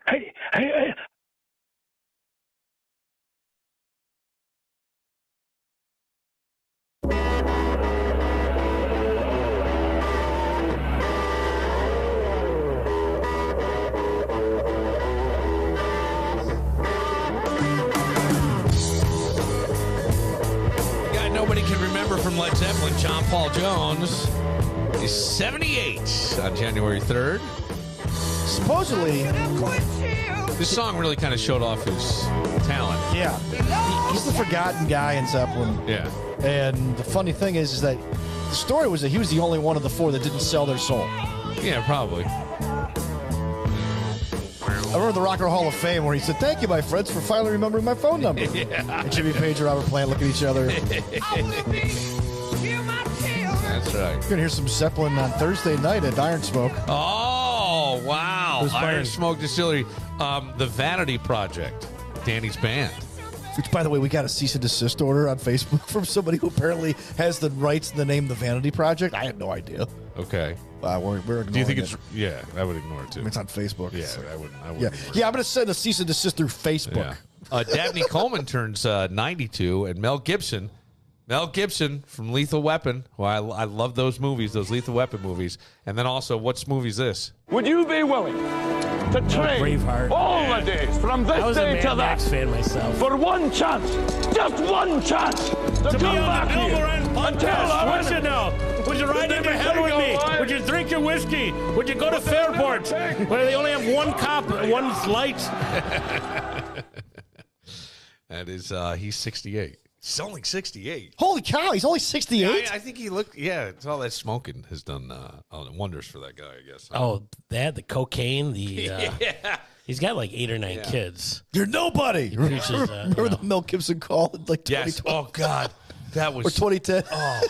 hey. Nobody can remember from Led Zeppelin. John Paul Jones is 78 on January 3rd. Supposedly, this song really kind of showed off his talent. Yeah. He's the forgotten guy in Zeppelin. Yeah. And the funny thing is that the story was that he was the only one of the four that didn't sell their soul. Yeah, probably. I remember the Rock and Roll Hall of Fame where he said, "Thank you, my friends, for finally remembering my phone number." Yeah. And Jimmy Page and Robert Plant look at each other. That's right. You're going to hear some Zeppelin on Thursday night at Iron Smoke. Oh, wow. Iron Smoke Distillery. The Vanity Project. Danny's band. Which, by the way, we got a cease and desist order on Facebook from somebody who apparently has the rights to the name The Vanity Project. I had no idea. Okay. We're ignoring Do you think it. it's... Yeah, I would ignore it, too. I mean, it's on Facebook. Yeah, So. I wouldn't Yeah, I'm going to send a cease and desist through Facebook. Yeah. Dabney Coleman turns 92, and Mel Gibson from Lethal Weapon. Well, I love those movies, those Lethal Weapon movies. And then also, what's movie's this? Would you be willing to trade Braveheart. all the days from this I was a day Mad to that Max fan myself. for one chance, just one chance to To be come on back the here Overend and tell podcast, our would you enemy know? Would you ride into hell with me? Would you drink your whiskey? Would you go to Fairport, where they only have one cop and one light? That is, he's 68. He's only 68. Holy cow, he's only 68? I think he looked, it's all that smoking has done wonders for that guy, I guess. Oh, the cocaine, he's got like 8 or 9 kids. You're nobody. He preaches, Remember the Mel Gibson call in like 2012? Yes. Oh, God. That was... Or 2010? Oh,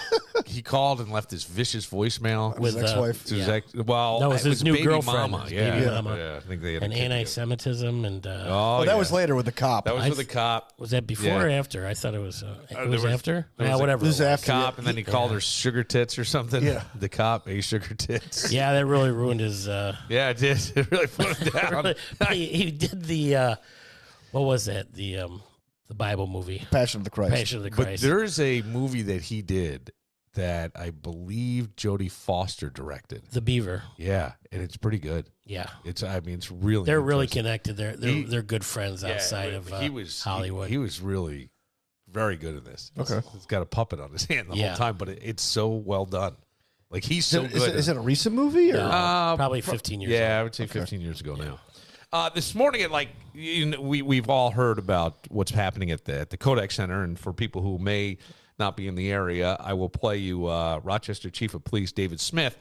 he called and left this vicious voicemail. With his ex-wife. To his ex, well, that was his new baby girlfriend. Mama. His Yeah. baby mama. Yeah, I think they had and a kid anti-Semitism and that was later with the cop. That was with the cop. Was that before or after? I thought it was after. Yeah, whatever. It was after. Cop, and then he called her sugar tits or something. Yeah. The cop, sugar tits. Yeah, that really ruined his. Yeah, it did. It really put him down. he did the what was that? The Bible movie, Passion of the Christ. Passion of the Christ. But there's a movie that he did that I believe Jodie Foster directed. The Beaver. Yeah, and it's pretty good. Yeah, it's really. They're really connected. They're good friends outside of Hollywood. He was really very good in this. Okay, he's got a puppet on his hand the whole time, but it's so well done. Like he's so good. Is it a recent movie or probably 15 years? Yeah, I would say 15 years ago now. This morning, we've all heard about what's happening at the Kodak Center, and for people who may not be in the area, I will play you Rochester Chief of Police David Smith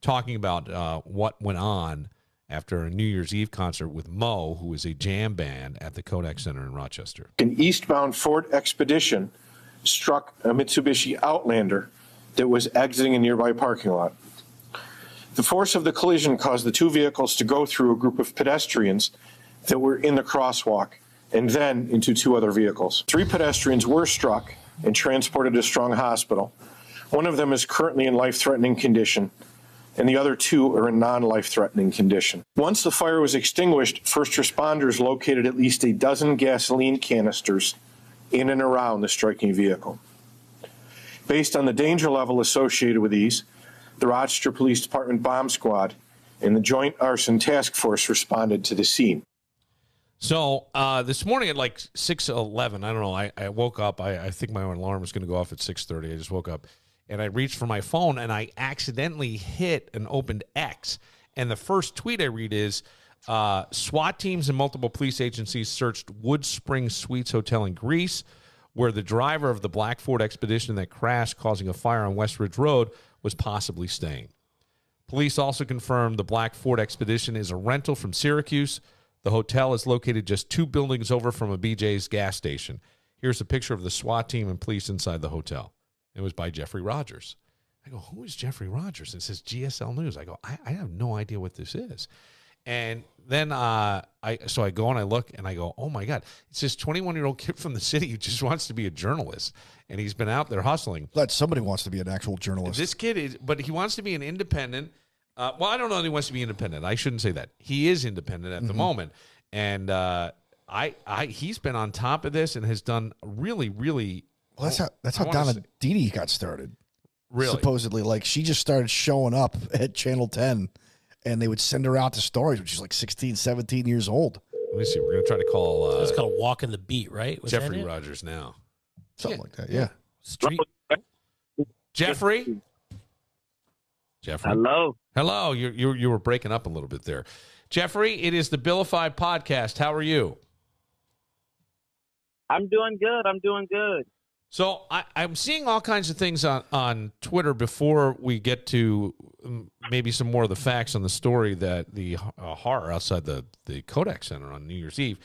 talking about what went on after a New Year's Eve concert with Mo, who is a jam band at the Kodak Center in Rochester. An eastbound Ford Expedition struck a Mitsubishi Outlander that was exiting a nearby parking lot. The force of the collision caused the two vehicles to go through a group of pedestrians that were in the crosswalk and then into 2 other vehicles. 3 pedestrians were struck and transported to Strong Hospital. One of them is currently in life-threatening condition, and the other 2 are in non-life-threatening condition. Once the fire was extinguished, first responders located at least a dozen gasoline canisters in and around the striking vehicle. Based on the danger level associated with these, the Rochester Police Department Bomb Squad and the Joint Arson Task Force responded to the scene. So this morning at like 6:11, I don't know, I woke up. I think my alarm was going to go off at 6:30. I just woke up, and I reached for my phone, and I accidentally hit an opened X. And the first tweet I read is, SWAT teams and multiple police agencies searched Wood Springs Suites Hotel in Greece, where the driver of the black Ford Expedition that crashed, causing a fire on West Ridge Road, was possibly staying. Police also confirmed the black Ford Expedition is a rental from Syracuse. The hotel is located just 2 buildings over from a BJ's gas station. Here's a picture of the SWAT team and police inside the hotel. It was by Jeffrey Rogers. I go, who is Jeffrey Rogers? It says GSL News. I go, I have no idea what this is. And then I go and I look and I go, oh my God, it's this 21-year-old kid from the city who just wants to be a journalist. And he's been out there hustling. Glad somebody wants to be an actual journalist. This kid but he wants to be an independent Well, I don't know that he wants to be independent. I shouldn't say that. He is independent at the moment, and he's been on top of this and has done really, really. Well, that's how Donna Dini got started. Really, supposedly, like she just started showing up at Channel 10, and they would send her out to stories when she's like 16, 17 years old. Let me see. We're gonna try to call. It's called Walking the Beat, right? Was Jeffrey Rogers now. Something like that. Yeah. Street. Jeffrey. Hello. Hello. You were breaking up a little bit there. Jeffrey, it is the Billified podcast. How are you? I'm doing good. So I'm seeing all kinds of things on Twitter before we get to maybe some more of the facts on the story that the horror outside the Kodak Center on New Year's Eve.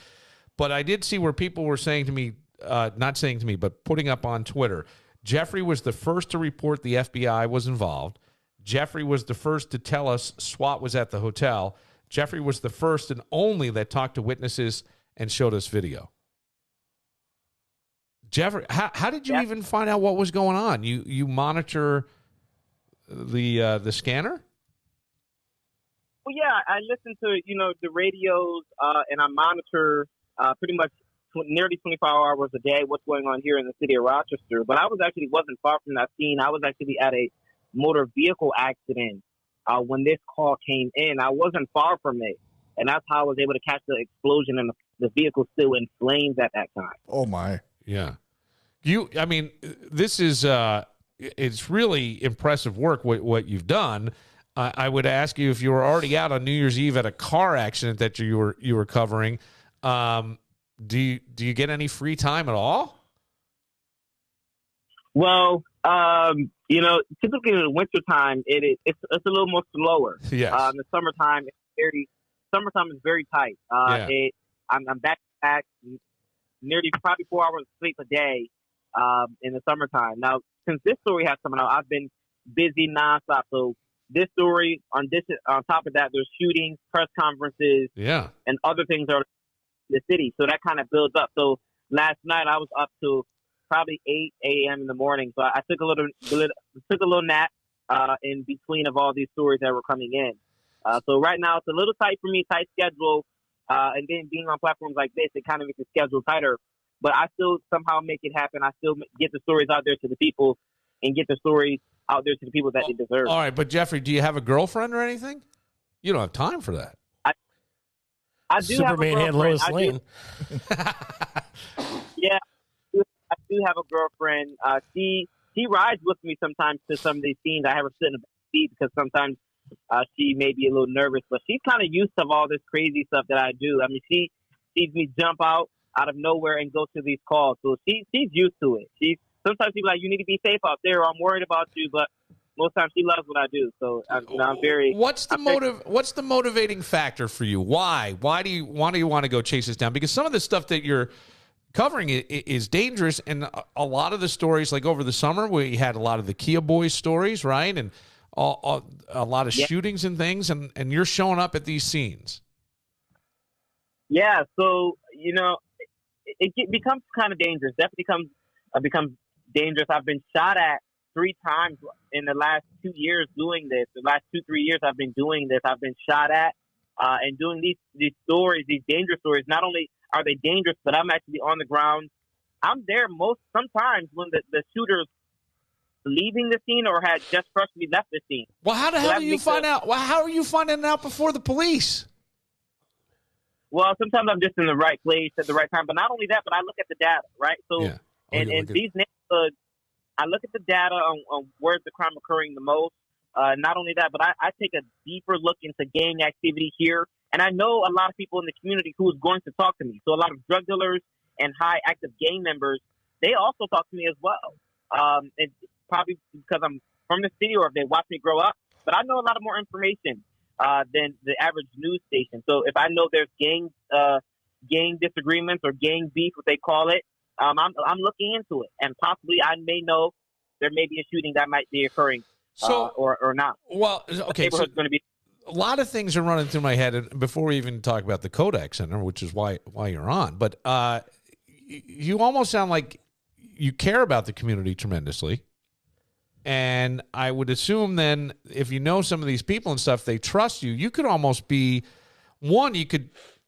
But I did see where people were saying to me, not saying to me, but putting up on Twitter, Jeffrey was the first to report the FBI was involved. Jeffrey was the first to tell us SWAT was at the hotel. Jeffrey was the first and only that talked to witnesses and showed us video. Jeffrey, how did you even find out what was going on? You monitor the scanner? Well, yeah, I listen to the radios, and I monitor pretty much nearly 24 hours a day what's going on here in the city of Rochester. But I wasn't far from that scene. I was actually at a motor vehicle accident when this call came in. I wasn't far from it, and that's how I was able to catch the explosion, and the vehicle still in flames at that time. Oh my. Yeah. This is it's really impressive work what you've done. I would ask you if you were already out on New Year's Eve at a car accident that you were covering. Do you get any free time at all? Well, typically in the wintertime, it's a little more slower. Yes. In the summertime, summertime is very tight. I'm back to back, nearly probably 4 hours of sleep a day in the summertime. Now, since this story has come out, I've been busy nonstop. So this story, on top of that, there's shootings, press conferences, and other things are in the city. So that kind of builds up. So last night I was up to probably 8 a.m. in the morning. So I took a little nap in between of all these stories that were coming in. So right now it's a little tight for me, tight schedule. And then being on platforms like this, it kind of makes the schedule tighter. But I still somehow make it happen. I still get the stories out there to the people and get the stories out there to the people that they deserve. All right, but Jeffrey, do you have a girlfrend or anything? You don't have time for that. I do Superman have a girlfriend. had Lois Lane. Yeah, I do have a girlfriend. She rides with me sometimes to some of these scenes. I have her sit in the back seat because sometimes she may be a little nervous, but she's kind of used to all this crazy stuff that I do. I mean, she sees me jump out of nowhere and go to these calls, so she's used to it. Sometimes she's like, "You need to be safe out there," or "I'm worried about you," but most times she loves what I do. So I'm very. What's the motivating factor for you? Why do you want to go chase this down? Because some of the stuff that you're covering is dangerous, and a lot of the stories, like over the summer, we had a lot of the Kia Boys stories, right, and a lot of shootings and things, and you're showing up at these scenes. Yeah, so it becomes kind of dangerous. Definitely becomes dangerous. I've been shot at 3 times in the last 2 years doing this. The last 2-3 years I've been doing this. I've been shot at and doing these stories, these dangerous stories. Not only are they dangerous, but I'm actually on the ground. I'm there sometimes when the shooter's leaving the scene or had just freshly left the scene. Well, how the hell do you find out? Well, how are you finding out before the police? Well, sometimes I'm just in the right place at the right time. But not only that, but I look at the data, right? So, and these neighborhoods, I look at the data on where's the crime occurring the most. Not only that, but I take a deeper look into gang activity here. And I know a lot of people in the community who is going to talk to me. So a lot of drug dealers and high active gang members, they also talk to me as well. And probably because I'm from the city or if they watch me grow up. But I know a lot of more information than the average news station. So if I know there's gang disagreements or gang beef, what they call it, I'm looking into it. And possibly I may know there may be a shooting that might be occurring or not. Well, okay. So going to be a lot of things are running through my head, and before we even talk about the Kodak Center, which is why you're on, but you almost sound like you care about the community tremendously, And I would assume then if you know some of these people and stuff, they trust you. You could almost be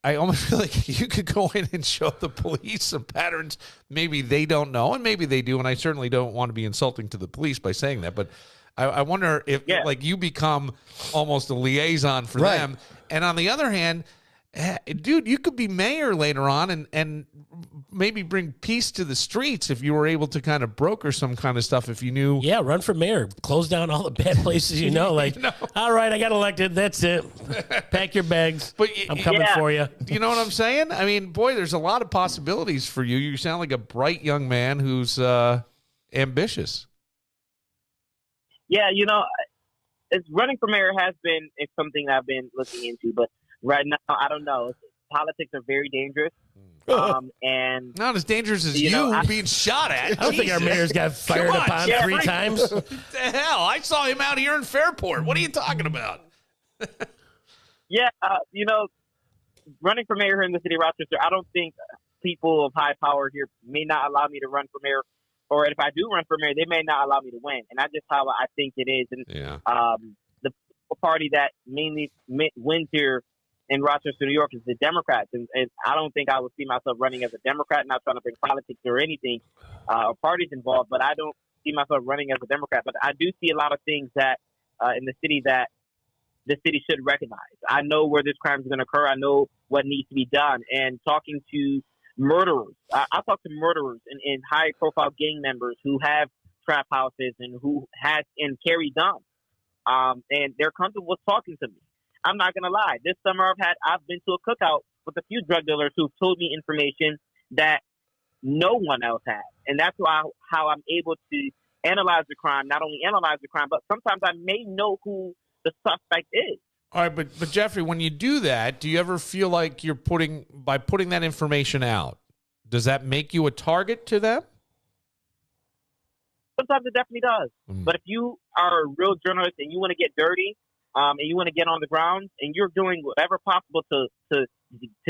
I almost feel like you could go in and show the police some patterns maybe they don't know, and maybe they do. And I certainly don't want to be insulting to the police by saying that, but I wonder if like you become almost a liaison for them. And on the other hand, dude, you could be mayor later on and maybe bring peace to the streets if you were able to kind of broker some kind of stuff if you knew. Yeah, run for mayor. Close down all the bad places Like, all right, I got elected. That's it. Pack your bags. But I'm coming for you. You know what I'm saying? I mean, boy, there's a lot of possibilities for you. You sound like a bright young man who's ambitious. Yeah, it's running for mayor it's something I've been looking into, but right now, I don't know. Politics are very dangerous. And not as dangerous as being shot at. I don't think our mayor's got fired upon 3 times. What the hell? I saw him out here in Fairport. What are you talking about? Running for mayor here in the city of Rochester, I don't think people of high power here may not allow me to run for mayor. Or if I do run for mayor, they may not allow me to win. And that's just how I think it is. And the party that mainly wins here in Rochester, New York, is the Democrats. And I don't think I would see myself running as a Democrat, not trying to bring politics or anything or parties involved, but I don't see myself running as a Democrat. But I do see a lot of things that in the city that the city should recognize. I know where this crime is going to occur. I know what needs to be done. And talking to murderers, I talk to murderers and high-profile gang members who have trap houses and who carry guns. And they're comfortable with talking to me. I'm not going to lie. This summer I've been to a cookout with a few drug dealers who've told me information that no one else has. And that's how I'm able to analyze the crime, not only analyze the crime, but sometimes I may know who the suspect is. All right, but Jeffrey, when you do that, do you ever feel like by putting that information out, does that make you a target to them? Sometimes it definitely does. But if you are a real journalist and you want to get dirty, and you want to get on the ground, and you're doing whatever possible to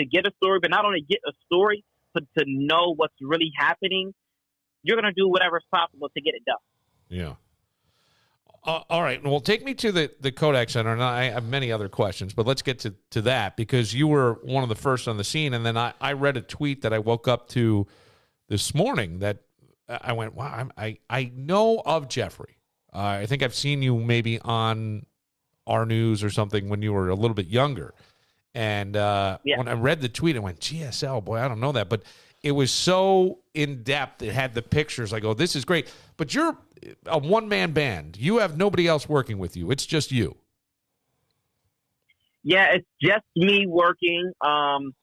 get a story, but not only get a story, but to know what's really happening, you're going to do whatever's possible to get it done. Yeah. All right. Well, take me to the Kodak Center, and I have many other questions, but let's get to that because you were one of the first on the scene, and then I read a tweet that I woke up to this morning that I went, wow, I know of Jeffrey. I think I've seen you maybe on our news or something when you were a little bit younger. And when I read the tweet, I went, GSL, boy, I don't know that. But it was so in-depth. It had the pictures. I go, this is great. But you're a one-man band. You have nobody else working with you. It's just you. Yeah, it's just me working. And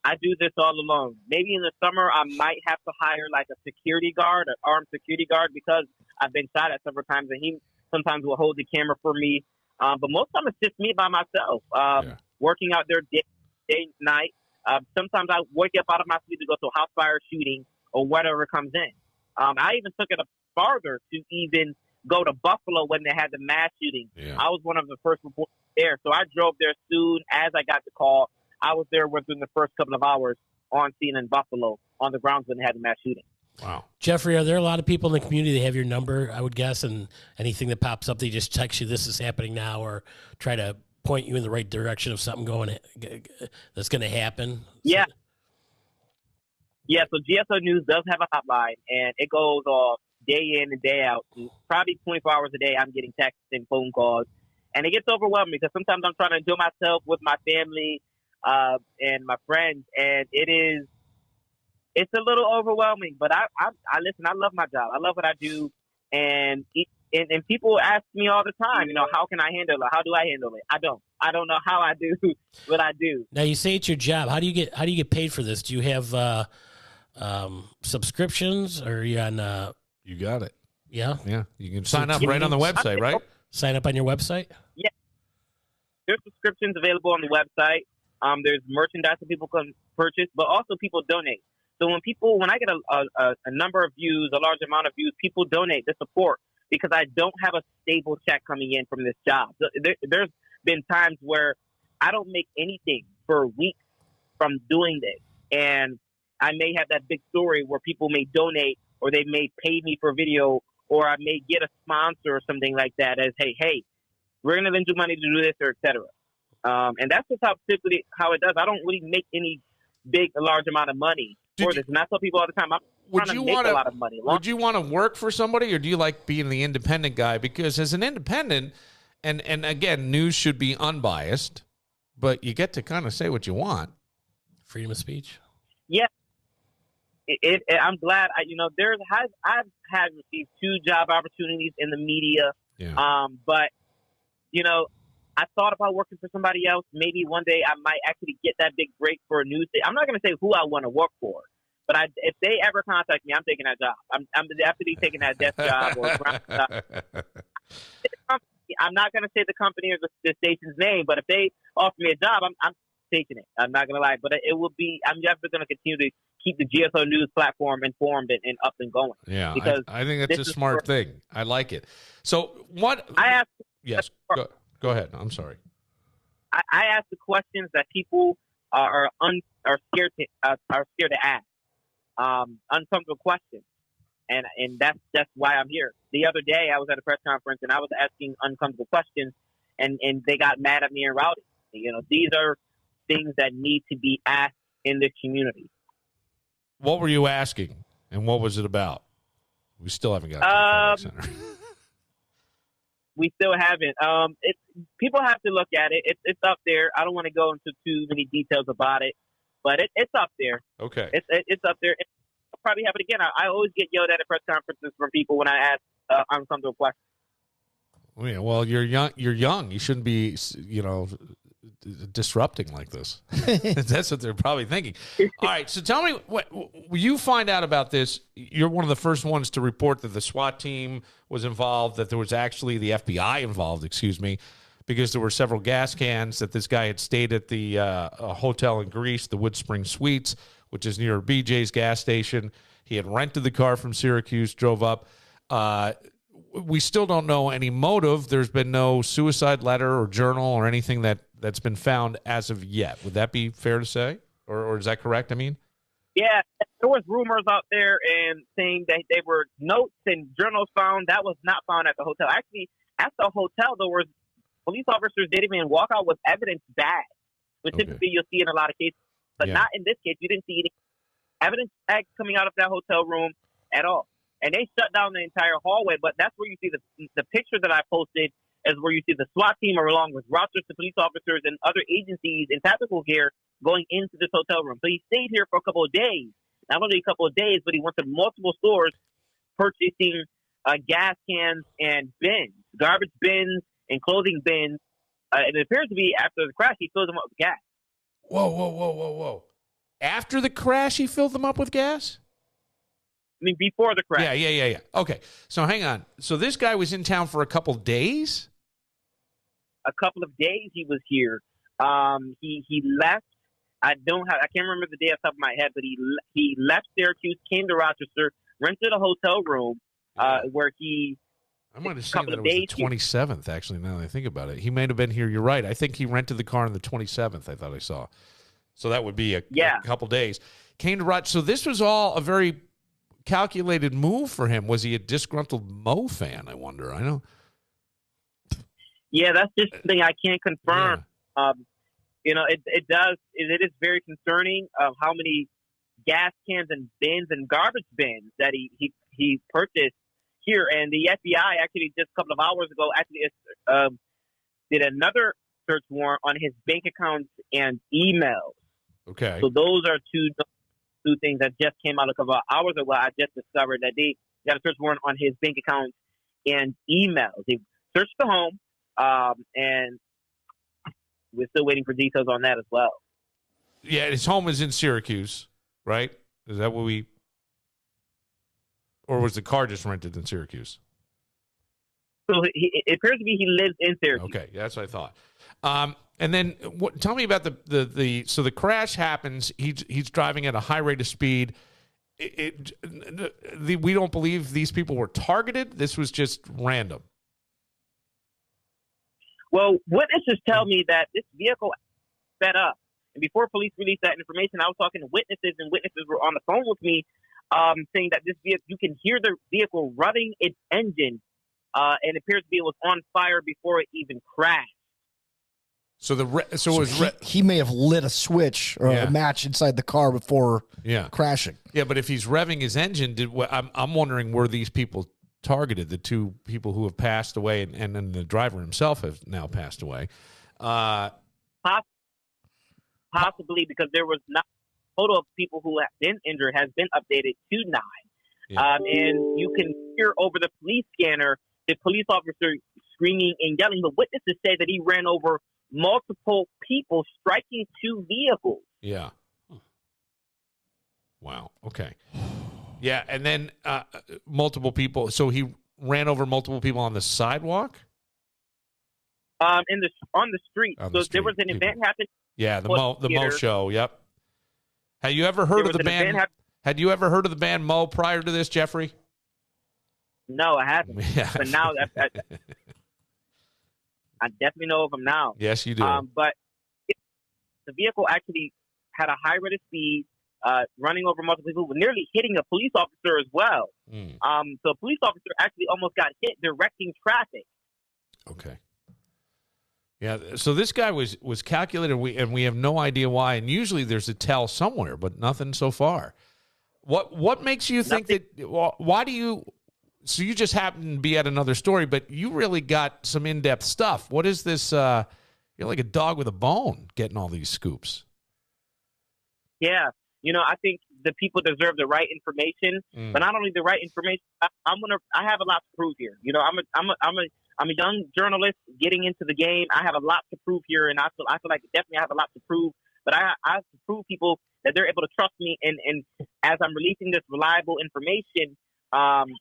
I do this all alone. Maybe in the summer, I might have to hire like a security guard, an armed security guard, because I've been shot at several times, and he sometimes will hold the camera for me. But most of the time, it's just me by myself, working out there day and night. Sometimes I wake up out of my sleep to go to a house fire shooting or whatever comes in. I even took it farther to even go to Buffalo when they had the mass shooting. Yeah. I was one of the first reporters there. So I drove there soon as I got the call. I was there within the first couple of hours on scene in Buffalo on the grounds when they had the mass shooting. Wow. Jeffrey, are there a lot of people in the community that have your number, I would guess, and anything that pops up, they just text you, this is happening now, or try to point you in the right direction of something that's going to happen? Yeah. Yeah, so GSO News does have a hotline, and it goes off day in and day out. Probably 24 hours a day, I'm getting texts and phone calls. And it gets overwhelming because sometimes I'm trying to enjoy myself with my family and my friends, and it's a little overwhelming. But I listen, I love my job. I love what I do. And people ask me all the time, how can I handle it? How do I handle it? I don't know how I do what I do. Now you say it's your job. How do you get paid for this? Do you have subscriptions, or are you on? You got it. Yeah. Yeah. You can sign up right on the website, right? Sign up on your website. Yeah. There's subscriptions available on the website. There's merchandise that people can purchase, but also people donate. So when I get a number of views, a large amount of views, people donate to support because I don't have a stable check coming in from this job. So there's been times where I don't make anything for weeks from doing this. And I may have that big story where people may donate or they may pay me for video or I may get a sponsor or something like that as, hey, we're going to lend you money to do this, or et cetera. And that's just typically how it does. I don't really make any large amount of money for this. And I tell people all the time, I'm trying to make a lot of money. Would you want to work for somebody, or do you like being the independent guy? Because as an independent, and again, news should be unbiased, but you get to kind of say what you want. Freedom of speech. Yeah. I'm glad. I've had received 2 job opportunities in the media. Yeah. But I thought about working for somebody else. Maybe one day I might actually get that big break for a news. I'm not going to say who I want to work for, but if they ever contact me, I'm taking that job. I'm definitely taking that desk job or ground job. I'm not going to say the company or the station's name, but if they offer me a job, I'm taking it. I'm not going to lie, but it will be. I'm definitely going to continue to keep the GSO News platform informed and up and going. Yeah, because I think that's a smart thing. I like it. So what? I ask. Yes. Go ahead. I'm sorry. I ask the questions that people are scared to ask. Uncomfortable questions, and that's why I'm here. The other day I was at a press conference and I was asking uncomfortable questions, and they got mad at me and rowdy. These are things that need to be asked in the community. What were you asking, and what was it about? We still haven't got to the contact center. We still haven't. People have to look at it. It's up there. I don't want to go into too many details about it, but it's up there. Okay. It's up there. I'll probably have it again. I always get yelled at press conferences from people when I ask uncomfortable questions. Yeah, well, you're young. You shouldn't be, disrupting like this. That's what they're probably thinking. All right, so tell me, what you find out about this. You're one of the first ones to report that the SWAT team was involved, that there was actually the FBI involved, because there were several gas cans that this guy had stayed at the hotel in Greece, the Wood Spring Suites, which is near BJ's gas station. He had rented the car from Syracuse, drove up. We still don't know any motive. There's been no suicide letter or journal or anything that's been found as of yet. Would that be fair to say? Or is that correct? I mean? Yeah, there was rumors out there and saying that there were notes and journals found. That was not found at the hotel. Actually, at the hotel, there was police officers didn't even walk out with evidence bags, which typically you'll see in a lot of cases. But not in this case. You didn't see any evidence bags coming out of that hotel room at all. And they shut down the entire hallway. But that's where you see the picture that I posted is where you see the SWAT team along with Rochester police officers and other agencies in tactical gear going into this hotel room. So he stayed here for a couple of days. Not only a couple of days, but he went to multiple stores purchasing gas cans and bins, garbage bins and clothing bins. And it appears to be after the crash, he filled them up with gas. Whoa. After the crash, he filled them up with gas? I mean, before the crash. Yeah. Okay, so hang on. So this guy was in town for a couple days? A couple of days he was here. He left. I can't remember the day off the top of my head, but he left Syracuse, came to Rochester, rented a hotel room where he. I might have seen that it was the 27th, actually, now that I think about it. He may have been here. You're right. I think he rented the car on the 27th, I thought I saw. So that would be a couple days. Came to Rochester. So this was all a very calculated move for him. Was he a disgruntled Mo fan, I wonder? I know. Yeah, that's just something I can't confirm. Yeah. It is very concerning of how many gas cans and bins and garbage bins that he purchased here. And the FBI actually just a couple of hours ago did another search warrant on his bank accounts and emails. Okay. So those are two things that just came out a couple of hours ago. I just discovered that they got a search warrant on his bank accounts and emails. They searched the home, and we're still waiting for details on that as well. Yeah, his home is in Syracuse, right? Is that what or was the car just rented in Syracuse? So it appears to be he lives in Syracuse. Okay, that's what I thought. And then tell me about so the crash happens. He's driving at a high rate of speed. We don't believe these people were targeted. This was just random. Well, witnesses tell me that this vehicle sped up. And before police released that information, I was talking to witnesses, and witnesses were on the phone with me saying that this vehicle, you can hear the vehicle running its engine, and it appears to be it was on fire before it even crashed. So he may have lit a switch or a match inside the car before crashing. Yeah, but if he's revving his engine, I'm wondering, were these people targeted? The two people who have passed away, and then the driver himself has now passed away. Possibly, because there was not a total of people who have been injured has been updated to 9. Yeah. And you can hear over the police scanner the police officer screaming and yelling. The witnesses say that he ran over multiple people, striking 2 vehicles. Yeah. Wow. Okay. Yeah, and then multiple people. So he ran over multiple people on the sidewalk. On the street. There was an event happening. Yeah, the Mo show. Yep. Had you ever heard of the band? Had you ever heard of the band Mo prior to this, Jeffrey? No, I haven't. Yeah. But now I definitely know of them now. Yes, you do. But the vehicle actually had a high rate of speed, running over multiple people, nearly hitting a police officer as well. So a police officer actually almost got hit directing traffic. Okay. Yeah, so this guy was calculated, and we have no idea why. And usually there's a tell somewhere, but nothing so far. What makes you think that? Why do you? So you just happen to be at another story, but you really got some in-depth stuff. What is this? You're like a dog with a bone, getting all these scoops. Yeah, I think the people deserve the right information, but not only the right information. I have a lot to prove here. I'm a young journalist getting into the game. I have a lot to prove here, and I feel like definitely I have a lot to prove. But I have to prove people that they're able to trust me. And as I'm releasing this reliable information,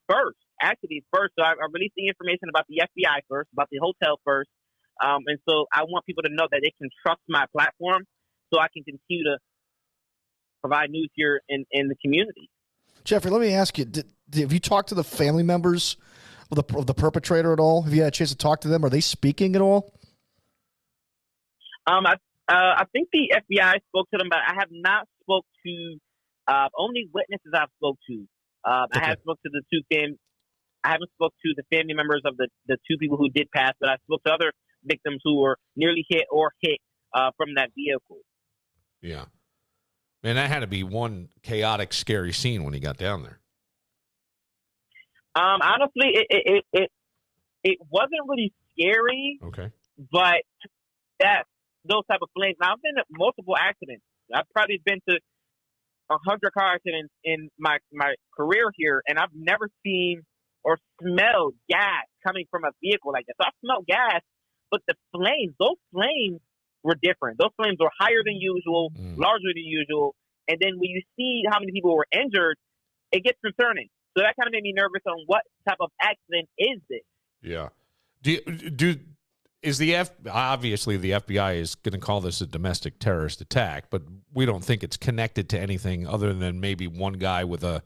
first. So I'm releasing information about the FBI first, about the hotel first. And so I want people to know that they can trust my platform, so I can continue to provide news here in the community. Jeffrey, let me ask you: have you talked to the family members of the perpetrator at all? Have you had a chance to talk to them? Are they speaking at all? I think the FBI spoke to them, but I have not spoke to only witnesses I've spoke to. Okay. I have spoke to the I haven't spoke to the family members of the 2 people who did pass, but I spoke to other victims who were nearly hit from that vehicle. Yeah. Man, that had to be one chaotic, scary scene when he got down there. Honestly, it wasn't really scary. Okay. But those type of flames. Now, I've been in multiple accidents. I've probably been to 100 car accidents in my career here, and I've never seen or smelled gas coming from a vehicle like that. So I smelled gas, but those flames were different. Those flames were higher than usual, larger than usual. And then when you see how many people were injured, it gets concerning. So that kind of made me nervous on what type of accident is this? Yeah. Obviously the FBI is going to call this a domestic terrorist attack, but we don't think it's connected to anything other than maybe one guy with a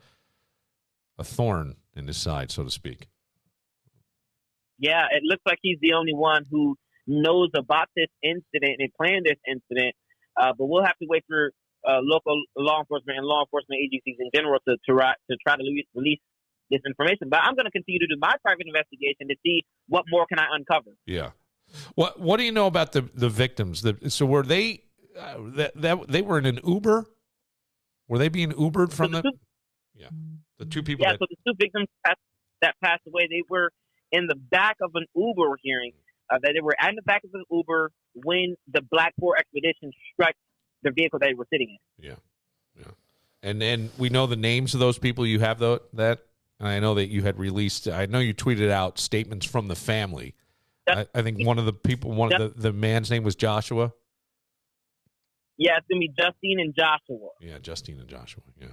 thorn in his side, so to speak. Yeah, it looks like he's the only one who knows about this incident and planned this incident. But we'll have to wait for local law enforcement and law enforcement agencies in general to try to release this information. But I'm going to continue to do my private investigation to see what more can I uncover. Yeah. What do you know about the victims? So were they they were in an Uber? Were they being Ubered from the 2 people? Yeah. So the 2 victims that passed away, they were in the back of an Uber. We're hearing that they were in the back of an Uber when the Black Poor expedition struck the vehicle they were sitting in. Yeah. And then we know the names of those people. You have that. And I know that you had released. I know you tweeted out statements from the family. Yep. I think one of the people, the man's name was Joshua. Yeah, it's going to be Justine and Joshua. Yeah, Justine and Joshua. Yeah.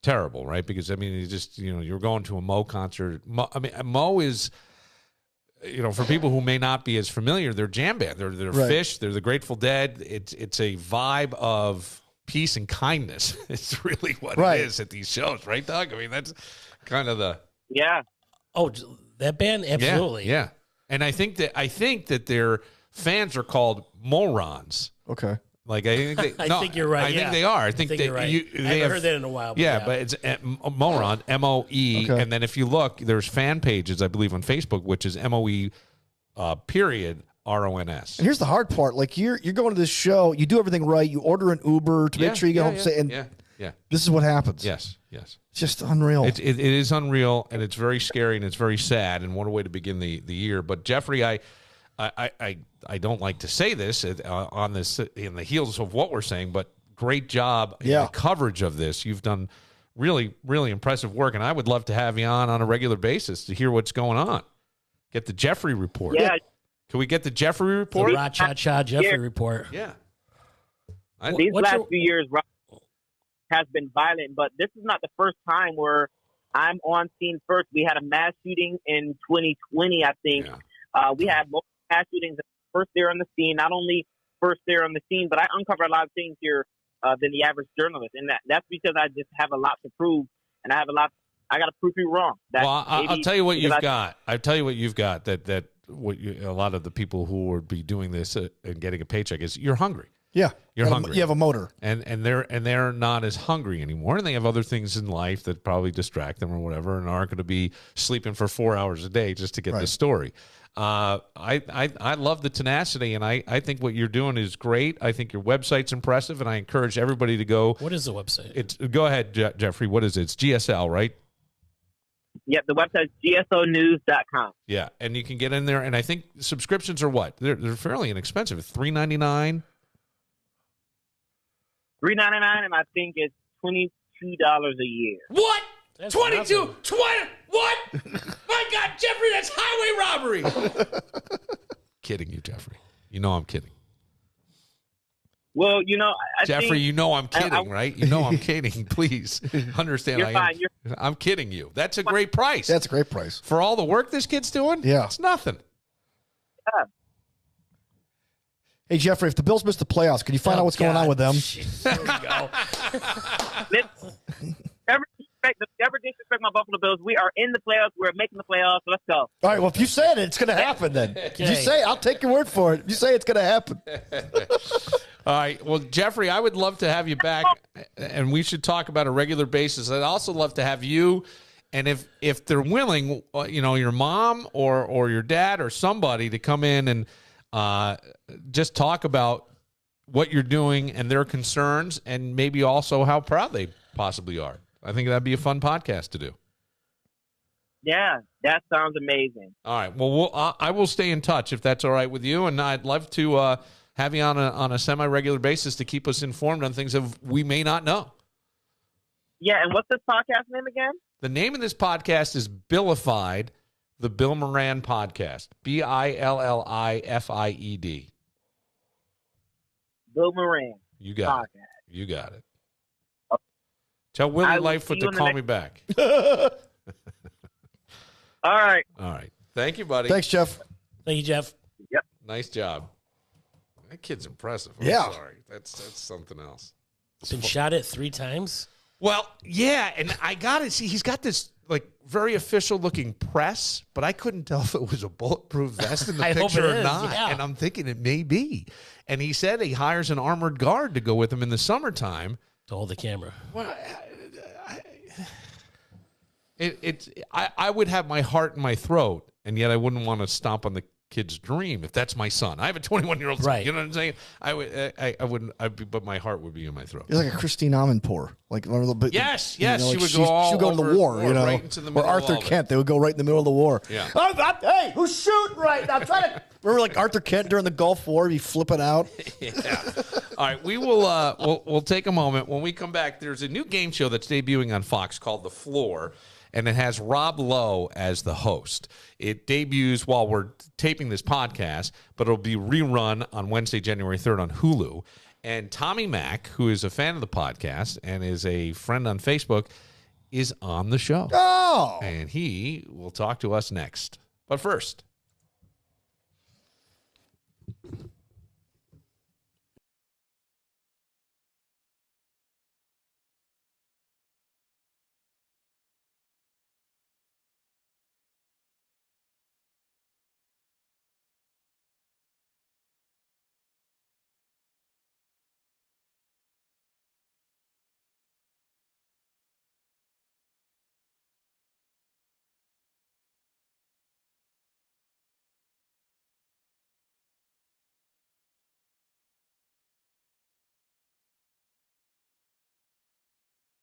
Terrible, right? Because, I mean, you're going to a Mo concert. Mo is, for people who may not be as familiar, they're jam band. They're right. Fish. They're the Grateful Dead. It's a vibe of peace and kindness. It's really what it is at these shows, right, Doug? I mean, that's kind of the... Yeah. Oh, that band? Absolutely. Yeah. And I think that their fans are called morons. Okay. Like I think they, I no, think you're right. I think yeah. they are. I think you're right. they I haven't have heard that in a while. Yeah, but it's Moron, M-O-E, Okay. and then if you look, there's fan pages, I believe, on Facebook, which is M-O-E period R-O-N-S. And here's the hard part: like you're going to this show, you do everything right, you order an Uber to make sure you get home safe, and Yeah. this is what happens. Yes. It's just unreal. It is unreal, and it's very scary, and it's very sad, and what a way to begin the year. But Jeffrey, I don't like to say this on this in the heels of what we're saying, but great job in the coverage of this. You've done really, really impressive work, and I would love to have you on a regular basis to hear what's going on. Get the Jeffrey report. Yeah. Can we get the Jeffrey report? The Ra-Cha-Cha Jeffrey report. Yeah. These last few years has been violent, but this is not the first time where I'm on scene first. We had a mass shooting in 2020, I think. Yeah. We had multiple mass shootings first there on the scene. Not only first there on the scene, but I uncover a lot of things here than the average journalist, and that's because I just have a lot to prove, and I got to prove you wrong. I'll tell you what you've got. I'll tell you what you've got. A lot of the people who would be doing this and getting a paycheck is you're hungry. Yeah, you're hungry. You have a motor, and they're not as hungry anymore, and they have other things in life that probably distract them or whatever, and aren't going to be sleeping for 4 hours a day just to get the story. I love the tenacity, and I think what you're doing is great. I think your website's impressive, and I encourage everybody to go. What is the website? Go ahead, Jeffrey. What is it? It's GSL, right? Yep, the website is gsonews.com. Yeah, and you can get in there, and I think subscriptions are what? They're fairly inexpensive. It's $3.99. $3.99, and I think it's $22 a year. What? That's 22? nothing. 20? What? My God, Jeffrey, that's highway robbery. Kidding you, Jeffrey. You know I'm kidding. Well, I Jeffrey, think, you know I'm kidding, right? You know I'm kidding. Please understand. You're fine. I'm kidding you. That's a great price. That's a great price. For all the work this kid's doing? Yeah. It's nothing. Yeah. Hey, Jeffrey, if the Bills miss the playoffs, can you find out what's going on with them? There we go. Never disrespect my Buffalo Bills. We are in the playoffs. We're making the playoffs. So let's go. All right, well, if you said it, it's going to happen then. If you say, I'll take your word for it. If you say it's going to happen. All right. Well, Jeffrey, I would love to have you back, and we should talk about a regular basis. I'd also love to have you, and if they're willing, your mom or your dad or somebody to come in and just talk about what you're doing and their concerns, and maybe also how proud they possibly are. I think that'd be a fun podcast to do. Yeah, that sounds amazing. All right. Well, I will stay in touch if that's all right with you, and I'd love to have you on a semi-regular basis to keep us informed on things that we may not know. Yeah, and what's this podcast name again? The name of this podcast is Billified, the Bill Moran Podcast. Billified. Bill Moran. You got it. You got it. Tell Willie I will Lightfoot see you to in the call next- me back. All right. All right. Thank you, buddy. Thanks, Jeff. Thank you, Jeff. Nice job. That kid's impressive. I'm Yeah. sorry. That's something else. Been shot at 3 times. Well, yeah, and I got to see, he's got this like very official looking press, but I couldn't tell if it was a bulletproof vest in the I hope picture it or is, not. yeah. And I'm thinking it may be. And he said he hires an armored guard to go with him in the summertime. To hold the camera. Well, I would have my heart in my throat, and yet I wouldn't want to stomp on the kid's dream if that's my son. I have a 21-year-old son. Right. You know what I'm saying? I wouldn't. But my heart would be in my throat. He's like a Christine Amanpour. Like a little bit. Yes, you know, she like would go all she would go to over the war, you know. right into the Or middle of Arthur all of it. Kent, they would go right in the middle of the war. Yeah. Hey, who's shooting right now? I'm trying to. Remember, like Arthur Kent during the Gulf War, be flipping out. Yeah. All right, we will. We'll take a moment. When we come back, there's a new game show that's debuting on Fox called The Floor, and it has Rob Lowe as the host. It debuts while we're taping this podcast, but it'll be rerun on Wednesday, January 3rd on Hulu. And Tommy Mack, who is a fan of the podcast and is a friend on Facebook, is on the show. Oh. And he will talk to us next. But first.